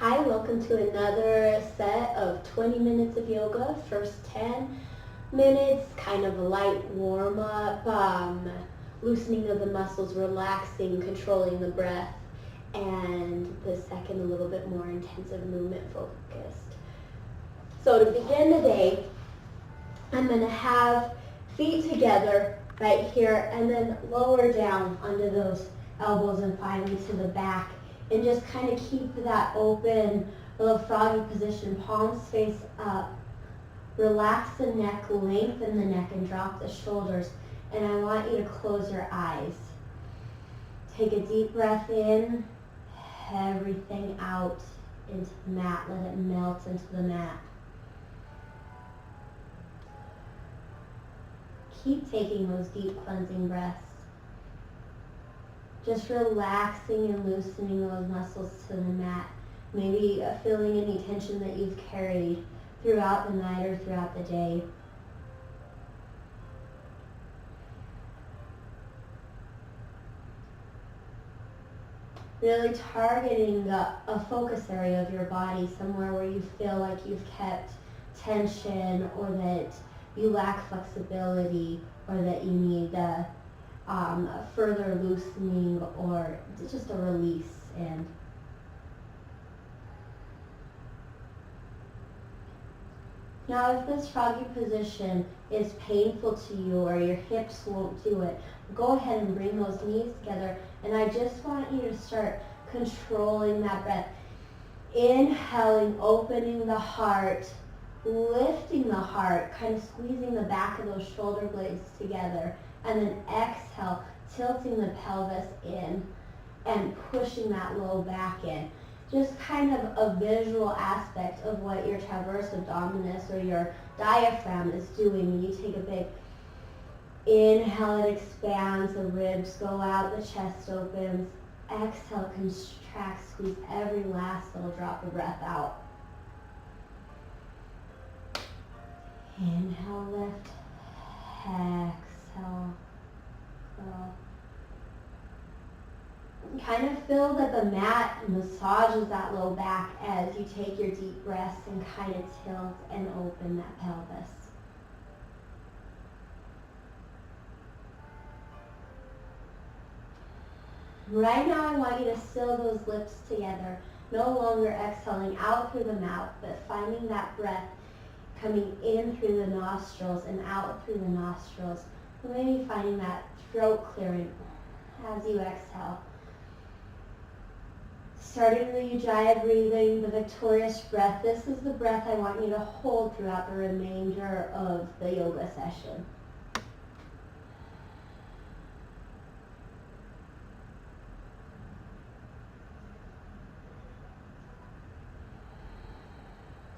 Hi, welcome to another set of 20 minutes of yoga. First 10 minutes, kind of a light warm up, loosening of the muscles, relaxing, controlling the breath, and the second a little bit more intensive movement focused. So to begin today, I'm going to have feet together right here and then lower down onto those elbows and finally to the back. And just kind of keep that open, little froggy position, palms face up. Relax the neck, lengthen the neck, and drop the shoulders. And I want you to close your eyes. Take a deep breath in, everything out into the mat. Let it melt into the mat. Keep taking those deep cleansing breaths. Just relaxing and loosening those muscles to the mat. Maybe feeling any tension that you've carried throughout the night or throughout the day. Really targeting a focus area of your body, somewhere where you feel like you've kept tension or that you lack flexibility or that you need further loosening or just a release. And now if this froggy position is painful to you or your hips won't do it, go ahead and bring those knees together, and I just want you to start controlling that breath. Inhaling, opening the heart, lifting the heart, kind of squeezing the back of those shoulder blades together. And then exhale, tilting the pelvis in and pushing that low back in. Just kind of a visual aspect of what your transverse abdominis or your diaphragm is doing when you take a big inhale, it expands, the ribs go out, the chest opens. Exhale, contract, squeeze every last little drop of breath out. Inhale, lift, exhale. Kind of feel that the mat massages that low back as you take your deep breaths and kind of tilt and open that pelvis. Right now I want you to seal those lips together, no longer exhaling out through the mouth, but finding that breath coming in through the nostrils and out through the nostrils. Maybe finding that throat clearing as you exhale. Starting the Ujjayi breathing, the victorious breath. This is the breath I want you to hold throughout the remainder of the yoga session.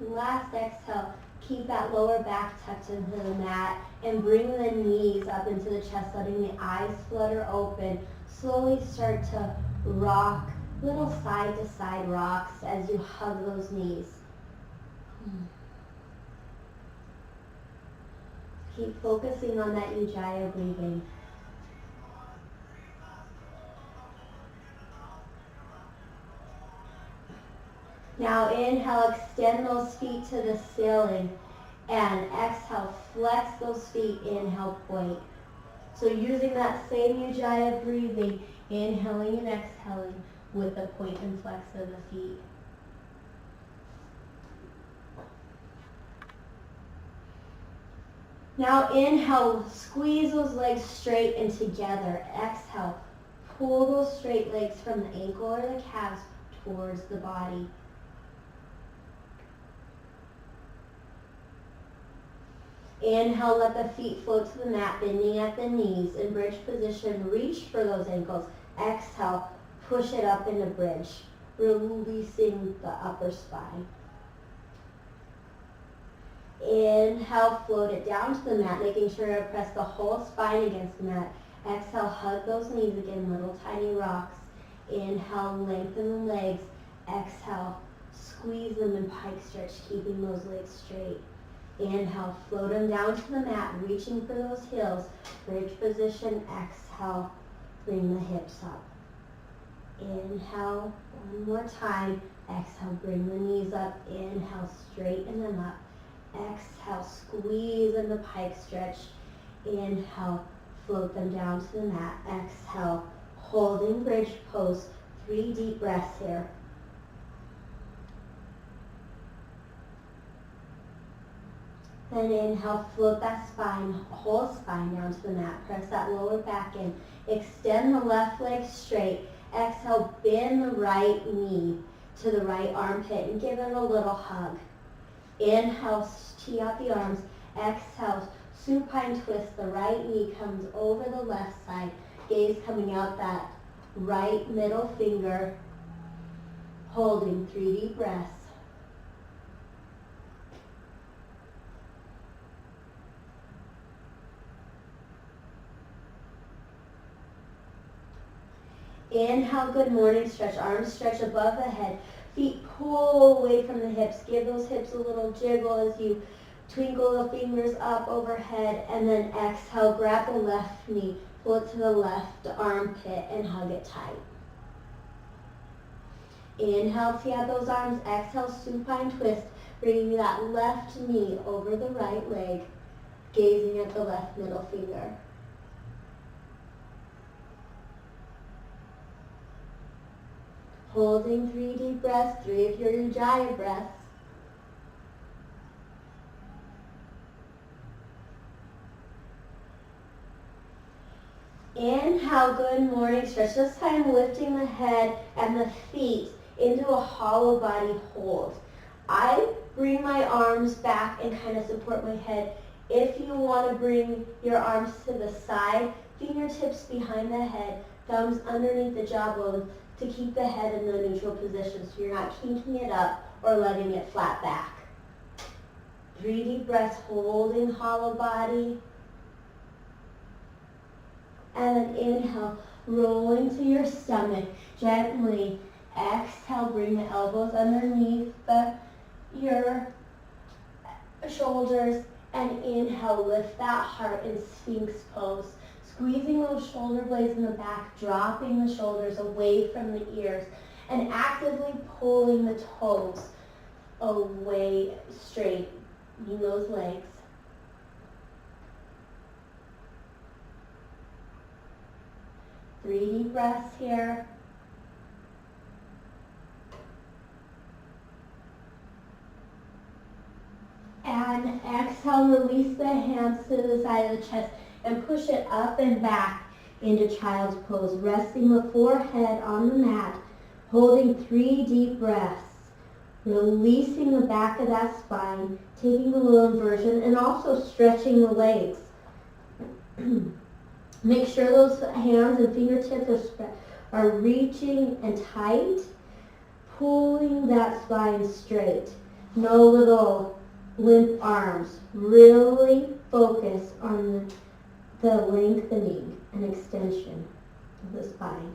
Last exhale, keep that lower back tucked into the mat and bring the knees up into the chest, letting the eyes flutter open. Slowly start to rock, little side to side rocks as you hug those knees. Keep focusing on that Ujjayi breathing. Now inhale, extend those feet to the ceiling, and exhale, flex those feet, inhale, point. So using that same Ujjayi breathing, inhaling and exhaling with the point and flex of the feet. Now inhale, squeeze those legs straight and together. Exhale, pull those straight legs from the ankle or the calves towards the body. Inhale, let the feet float to the mat, bending at the knees. In bridge position, reach for those ankles. Exhale, push it up into bridge, releasing the upper spine. Inhale, float it down to the mat, making sure to press the whole spine against the mat. Exhale, hug those knees again, little tiny rocks. Inhale, lengthen the legs. Exhale, squeeze them in pike stretch, keeping those legs straight. Inhale, float them down to the mat, reaching for those heels. Bridge position, exhale, bring the hips up. Inhale, one more time. Exhale, bring the knees up. Inhale, straighten them up. Exhale, squeeze in the pike stretch. Inhale, float them down to the mat. Exhale, holding bridge pose. 3 deep breaths here. Then inhale, float that spine, whole spine down to the mat. Press that lower back in. Extend the left leg straight. Exhale, bend the right knee to the right armpit and give it a little hug. Inhale, tee out the arms. Exhale, supine twist. The right knee comes over the left side. Gaze coming out that right middle finger. Holding 3 deep breaths. Inhale, good morning stretch. Arms stretch above the head. Feet pull away from the hips. Give those hips a little jiggle as you twinkle the fingers up overhead. And then exhale, grab the left knee. Pull it to the left armpit and hug it tight. Inhale, tee out those arms. Exhale, supine twist. Bringing that left knee over the right leg. Gazing at the left middle finger. Holding 3 deep breaths, 3 of your Ujjayi breaths. Inhale, good morning stretch. This time lifting the head and the feet into a hollow body hold. I bring my arms back and kind of support my head. If you want to bring your arms to the side, fingertips behind the head, thumbs underneath the jawbone, to keep the head in the neutral position so you're not kinking it up or letting it flat back. 3 deep breaths, holding hollow body. And then inhale, rolling to your stomach. Gently exhale, bring the elbows underneath your shoulders. And inhale, lift that heart in Sphinx pose. Squeezing those shoulder blades in the back, dropping the shoulders away from the ears, and actively pulling the toes away straight in those legs. Three deep breaths here. And exhale, release the hands to the side of the chest and push it up and back into child's pose, resting the forehead on the mat, holding 3 deep breaths, releasing the back of that spine, taking a little inversion, and also stretching the legs. Make sure those hands and fingertips are reaching and tight, pulling that spine straight. No little limp arms. Really focus on the lengthening and extension of the spine.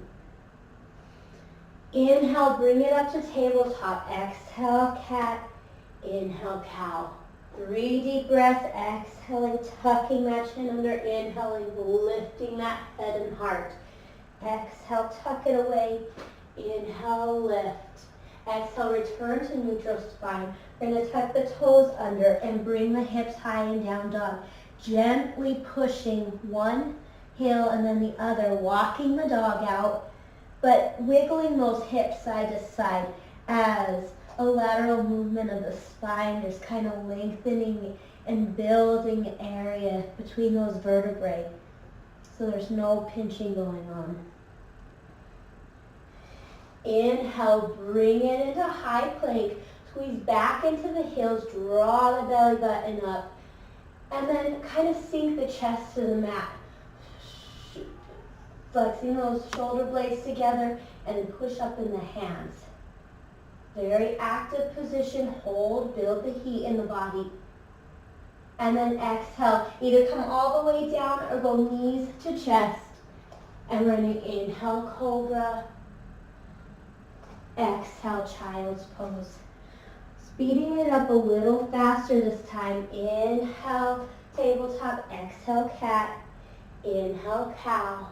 Inhale, bring it up to tabletop. Exhale, cat. Inhale, cow. 3 deep breaths. Exhaling, tucking that chin under. Inhaling, lifting that head and heart. Exhale, tuck it away. Inhale, lift. Exhale, return to neutral spine. We're going to tuck the toes under and bring the hips high in down dog. Gently pushing one heel and then the other, walking the dog out, but wiggling those hips side to side as a lateral movement of the spine. There's kind of lengthening and building area between those vertebrae, so there's no pinching going on. Inhale, bring it into high plank. Squeeze back into the heels, draw the belly button up, and then kind of sink the chest to the mat. Flexing those shoulder blades together and push up in the hands. Very active position, hold, build the heat in the body. And then exhale, either come all the way down or go knees to chest. And we're going to inhale, cobra. Exhale, child's pose. Speeding it up a little faster this time. Inhale, tabletop. Exhale, cat. Inhale, cow.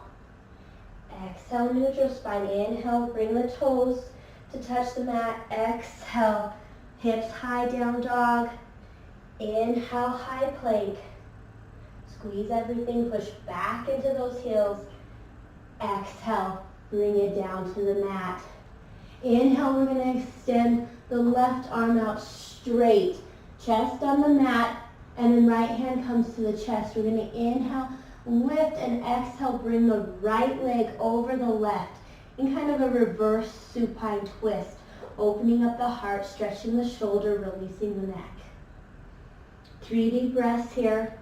Exhale, neutral spine. Inhale, bring the toes to touch the mat. Exhale, hips high, down dog. Inhale, high plank. Squeeze everything, push back into those heels. Exhale, bring it down to the mat. Inhale, we're going to extend the left arm out straight. Chest on the mat, and then right hand comes to the chest. We're going to inhale, lift, and exhale, bring the right leg over the left in kind of a reverse supine twist. Opening up the heart, stretching the shoulder, releasing the neck. 3 deep breaths here.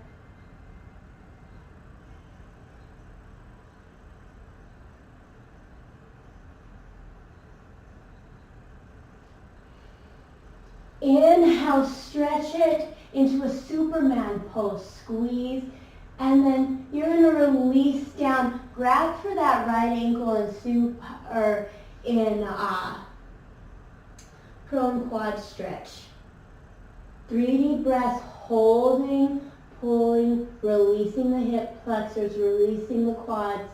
Inhale, stretch it into a Superman pose. Squeeze, and then you're going to release down. Grab for that right ankle in prone quad stretch. 3 deep breaths, holding, pulling, releasing the hip flexors, releasing the quads.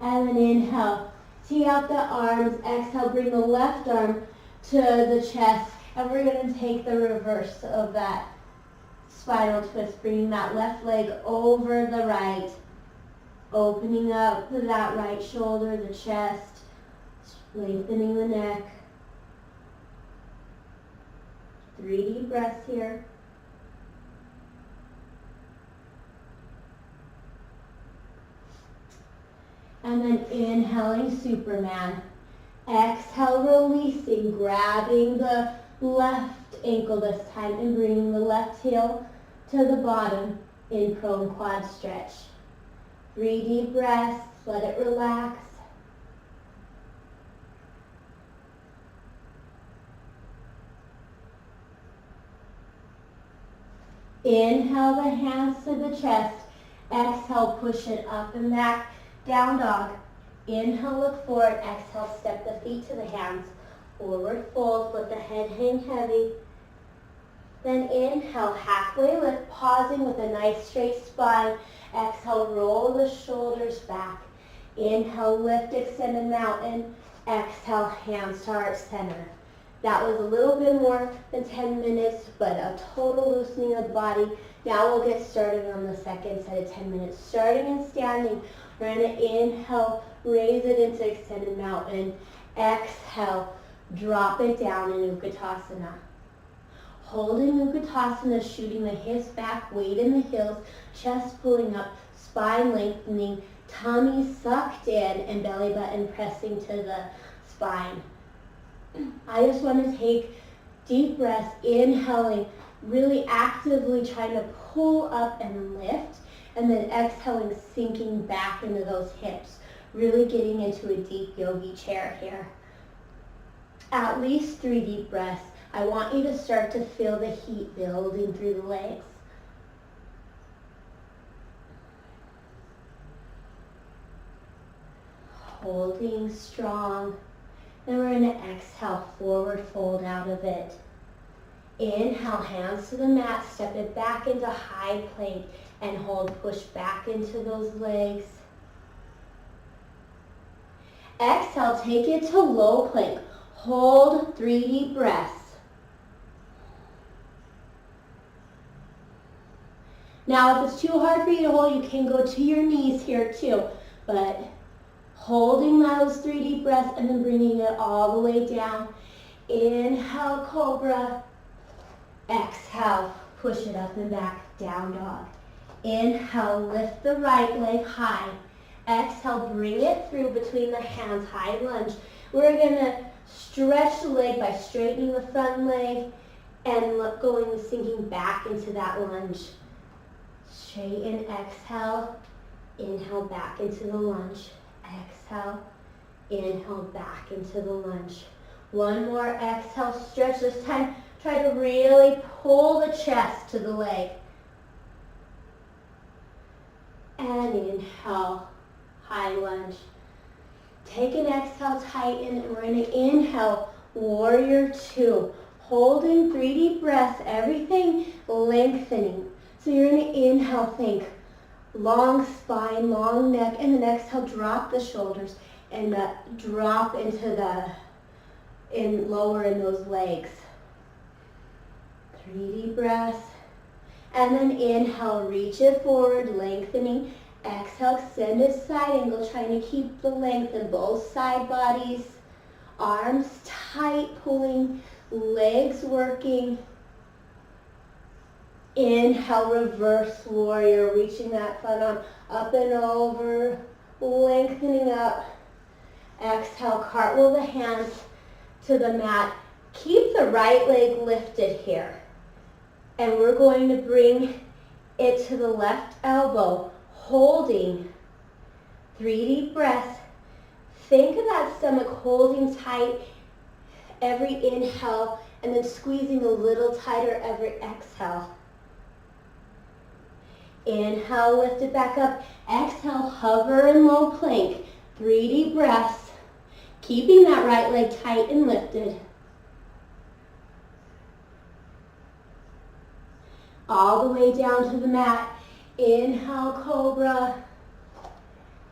And then inhale, tee out the arms. Exhale, bring the left arm to the chest. And we're going to take the reverse of that spinal twist, bringing that left leg over the right. Opening up that right shoulder, the chest, lengthening the neck. 3 deep breaths here. And then inhaling Superman. Exhale, releasing, grabbing the left ankle this time and bringing the left heel to the bottom in prone quad stretch. 3 deep breaths, let it relax. Inhale the hands to the chest. Exhale, push it up and back. Down dog. Inhale, look forward. Exhale, step the feet to the hands. Forward fold, let the head hang heavy. Then inhale, halfway lift, pausing with a nice straight spine. Exhale, roll the shoulders back. Inhale, lift, extended mountain. Exhale, hands to heart center. That was a little bit more than 10 minutes, but a total loosening of the body. Now we'll get started on the second set of 10 minutes. Starting and standing, we're going to inhale, raise it into extended mountain. Exhale, drop it down in Utkatasana. Holding Utkatasana, shooting the hips back, weight in the heels, chest pulling up, spine lengthening, tummy sucked in, and belly button pressing to the spine. I just want to take deep breaths, inhaling, really actively trying to pull up and lift, and then exhaling, sinking back into those hips, really getting into a deep yogi chair here. At least 3 deep breaths. I want you to start to feel the heat building through the legs. Holding strong. Then we're going to exhale, forward fold out of it. Inhale, hands to the mat, step it back into high plank and hold, push back into those legs. Exhale, take it to low plank. Hold 3 deep breaths. Now, if it's too hard for you to hold, you can go to your knees here too, but holding those 3 deep breaths and then bringing it all the way down. Inhale, cobra. Exhale, push it up and back, down dog. Inhale, lift the right leg high. Exhale, bring it through between the hands, high lunge. We're going to stretch the leg by straightening the front leg and going, sinking back into that lunge. Straighten, exhale, inhale back into the lunge. Exhale, inhale back into the lunge. One more exhale, stretch this time. Try to really pull the chest to the leg. And inhale, high lunge. Take an exhale, tighten, and we're going to inhale, warrior 2. Holding 3 deep breaths, everything lengthening. So you're going to inhale, think long spine, long neck, and then exhale, drop the shoulders and drop into lower in those legs. 3 deep breaths. And then inhale, reach it forward, lengthening. Exhale, extended side angle, trying to keep the length in both side bodies. Arms tight, pulling, legs working. Inhale, reverse warrior, reaching that front arm up and over, lengthening up. Exhale, cartwheel the hands to the mat. Keep the right leg lifted here. And we're going to bring it to the left elbow, holding. 3 deep breaths. Think of that stomach holding tight every inhale and then squeezing a little tighter every exhale. Inhale, lift it back up. Exhale, hover in low plank. 3 deep breaths. Keeping that right leg tight and lifted. All the way down to the mat. Inhale, cobra.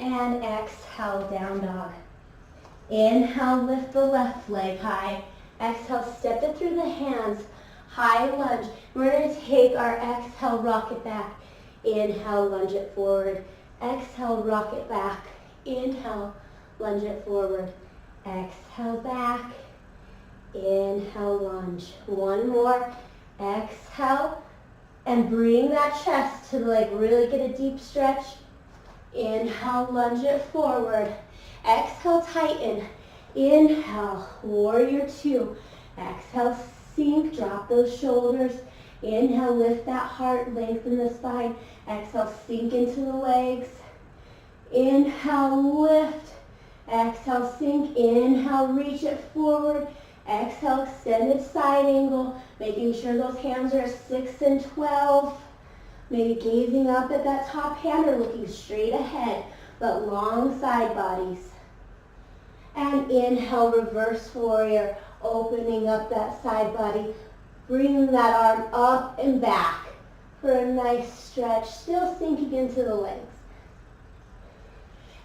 And exhale, down dog. Inhale, lift the left leg high. Exhale, step it through the hands. High lunge. We're going to take our exhale, rock it back. Inhale, lunge it forward. Exhale, rock it back. Inhale, lunge it forward. Exhale, back. Inhale, lunge. One more. Exhale. And bring that chest to the leg. Really get a deep stretch. Inhale, lunge it forward. Exhale, tighten. Inhale, warrior 2. Exhale, sink, drop those shoulders. Inhale, lift that heart, lengthen the spine. Exhale, sink into the legs. Inhale, lift. Exhale, sink. Inhale, reach it forward. Exhale, extended side angle, making sure those hands are 6 and 12. Maybe gazing up at that top hand or looking straight ahead, but long side bodies. And inhale, reverse warrior, opening up that side body, bringing that arm up and back for a nice stretch, still sinking into the legs.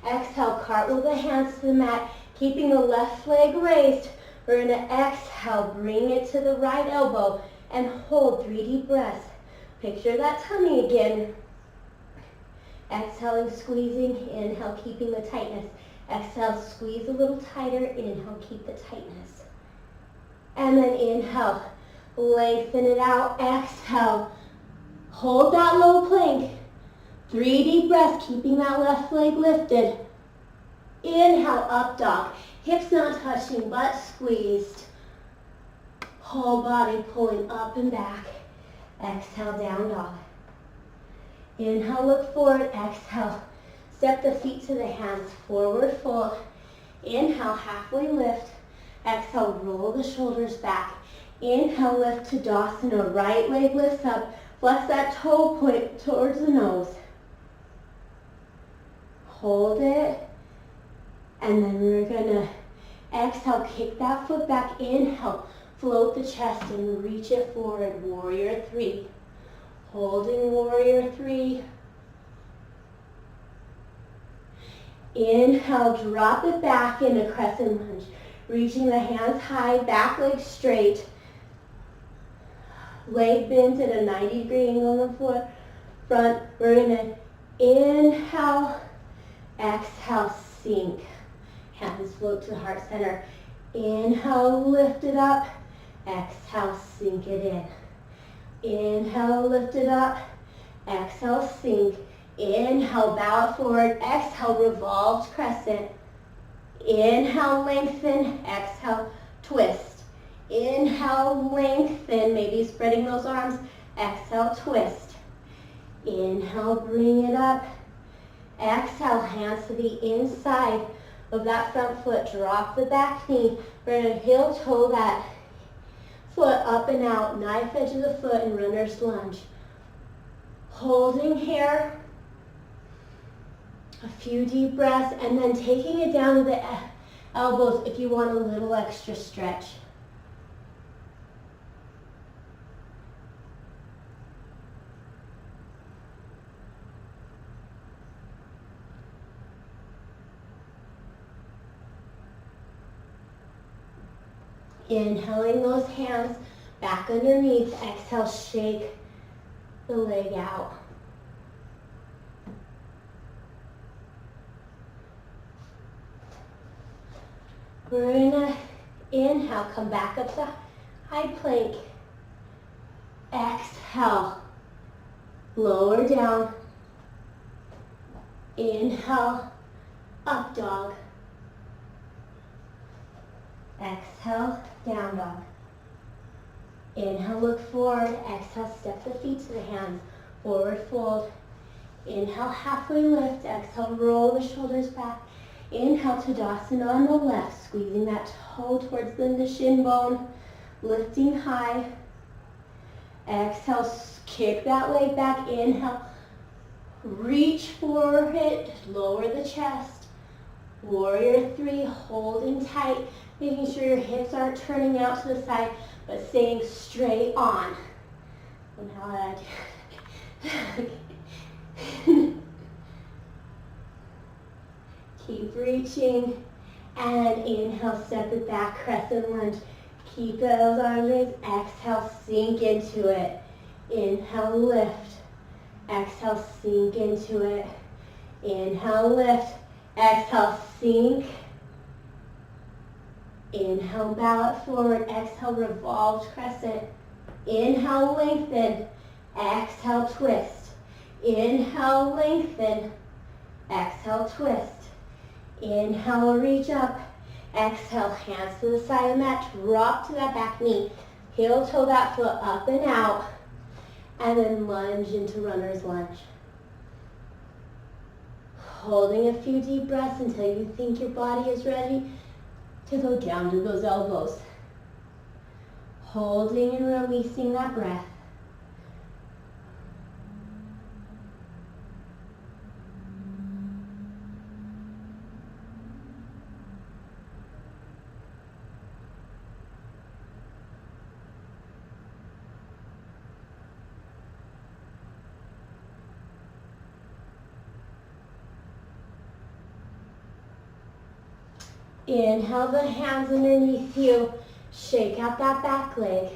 Exhale, cartwheel the hands to the mat, keeping the left leg raised. We're going to exhale, bring it to the right elbow, and hold 3 deep breaths. Picture that tummy again. Exhaling, squeezing, inhale, keeping the tightness. Exhale, squeeze a little tighter, inhale, keep the tightness. And then inhale, lengthen it out, exhale. Hold that low plank. 3 deep breaths, keeping that left leg lifted. Inhale, up dog. Hips not touching, butt squeezed. Whole body pulling up and back. Exhale, down dog. Inhale, look forward. Exhale, step the feet to the hands. Forward fold. Inhale, halfway lift. Exhale, roll the shoulders back. Inhale, lift to Tadasana. Right leg lifts up. Flex that toe point towards the nose. Hold it. And then we're going to exhale, kick that foot back. Inhale, float the chest and reach it forward. Warrior 3. Holding warrior 3. Inhale, drop it back into crescent lunge. Reaching the hands high, back leg straight. Leg bent at a 90-degree angle on the floor. Front, we're going to inhale, exhale, sink. Hands float to heart center. Inhale, lift it up. Exhale, sink it in. Inhale, lift it up. Exhale, sink. Inhale, bow it forward. Exhale, revolved crescent. Inhale, lengthen. Exhale, twist. Inhale, lengthen. Maybe spreading those arms. Exhale, twist. Inhale, bring it up. Exhale, hands to the inside of that front foot. Drop the back knee. We're going to heel toe that foot up and out. Knife edge of the foot and runner's lunge. Holding here. A few deep breaths and then taking it down to the elbows if you want a little extra stretch. Inhaling those hands back underneath. Exhale, shake the leg out. We're gonna inhale, come back up to high plank. Exhale, lower down. Inhale, up dog. Exhale, down dog. Inhale, look forward. Exhale, step the feet to the hands. Forward fold. Inhale, halfway lift. Exhale, roll the shoulders back. Inhale, Tadasana on the left, squeezing that toe towards the shin bone, lifting high. Exhale, kick that leg back. Inhale, reach for it, lower the chest. Warrior three, holding tight, making sure your hips aren't turning out to the side, but staying straight on. And how did I do? Keep reaching, and inhale, step it back, crescent lunge. Keep those arms raised. Exhale, sink into it. Inhale, lift. Exhale, sink into it. Inhale, lift. Exhale, sink. Inhale, bow it forward. Exhale, revolved crescent. Inhale, lengthen. Exhale, twist. Inhale, lengthen. Exhale, twist. Inhale, reach up. Exhale, hands to the side of the mat. Drop to that back knee. Heel toe that foot up and out. And then lunge into runner's lunge. Holding a few deep breaths until you think your body is ready to go down to those elbows. Holding and releasing that breath. Inhale the hands underneath you. Shake out that back leg.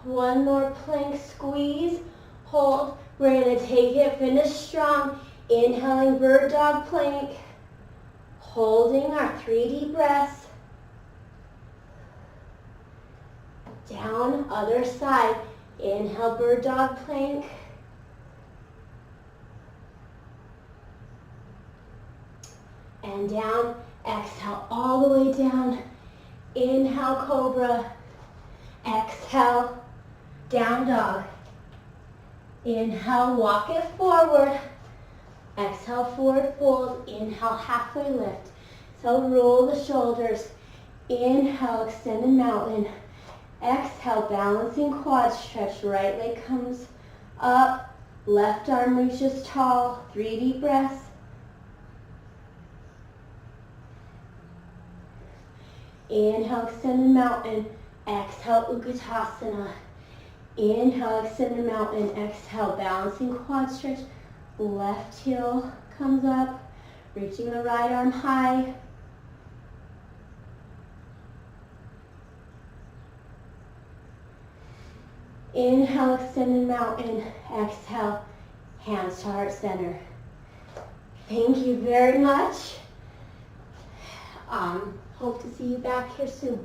One more plank squeeze. Hold. We're going to take it, finish strong. Inhaling bird dog plank. Holding our 3 deep breaths. Down, other side. Inhale, bird dog plank. And down, exhale all the way down. Inhale, cobra. Exhale, down dog. Inhale, walk it forward. Exhale, forward fold. Inhale, halfway lift. So roll the shoulders. Inhale, extended mountain. Exhale, balancing quad stretch. Right leg comes up. Left arm reaches tall. 3 deep breaths. Inhale, extended mountain. Exhale, Utkatasana. Inhale, extended mountain. Exhale, balancing quad stretch. Left heel comes up, reaching the right arm high. Inhale, extended mountain. Exhale, hands to heart center. Thank you very much. Hope to see you back here soon.